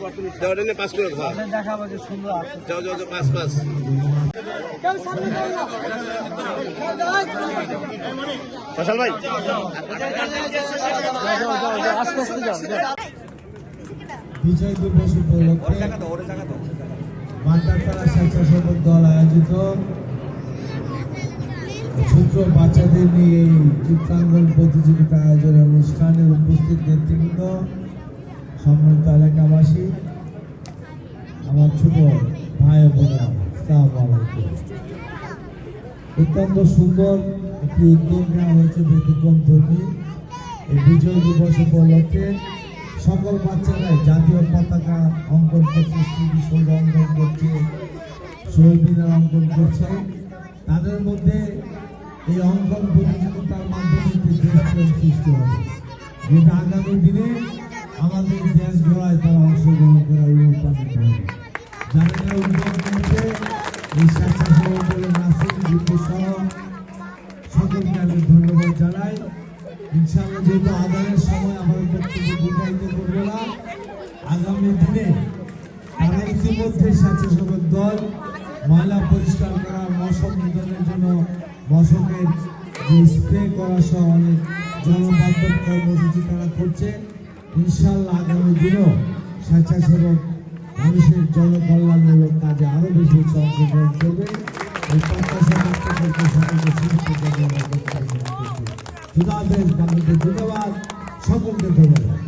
ওটা নিয়ে 5 করে খাওয়া দেখাবো যে সুন্দর আছে। যাও যাও 5 ফসল ভাই আস্তে আস্তে যাও। বিজয় দিবস উপলক্ষে মাতাপাড়া স্বেচ্ছাসেবক দল আয়োজিত ছোট বাচ্চাদের নিয়ে এই চিত্রাঙ্কন প্রতিযোগিতা আয়োজনের অনুষ্ঠানে উপস্থিত নেতৃবৃন্দ, সম্মানিত এলাকাবাসী, আমার ছোট ভাই বোনেরা, আসসালামু আলাইকুম। অত্যন্ত সুন্দর একটি উদ্যোগ নেওয়া হয়েছে ব্যতিক্রমধর্মী। এই বিজয় দিবস উপলক্ষে সকল বাচ্চারাই জাতীয় পতাকা অঙ্কন করছে, স্মৃতিসৌধ অঙ্কন করছে, শহীদ মিনার অঙ্কন করছে। তাদের মধ্যে এই অঙ্কন প্রতিযোগিতার মাধ্যমে একটি দেশপ্রেম সৃষ্টি হবে, যেটা আগামী দিনে আমাদের দেশ গড়ায় তারা অংশগ্রহণ করার অনুপ্রাণিত হবে। যারা উদ্যোগ নিয়েছে এই স্বেচ্ছাসেবক দলের নাসির যুদ্ধ সহ সকলকে আমি ধন্যবাদ জানাই। ইনশাআল্লাহ যেহেতু আদানের সময় আমার বক্তব্য দীর্ঘায়িত করবো না, আগামী দিনে তারা ইতিমধ্যে স্বেচ্ছাসেবক দল ময়লা পরিষ্কার করা, মশক নিধনের জন্য মশকের যে স্প্রে করা সহ অনেক জনবান্ধব কর্মসূচি তারা করছে। ইনশাআল্লাহ আগামী দিনেও স্বেচ্ছাসেবক মানুষের জনকল্যাণমূলক কাজে আরো বেশি অংশগ্রহণ করবে। এই প্রত্যাশা ব্যক্ত করতে সকলকে শুভেচ্ছা ধন্যবাদ, সকলকে ধন্যবাদ।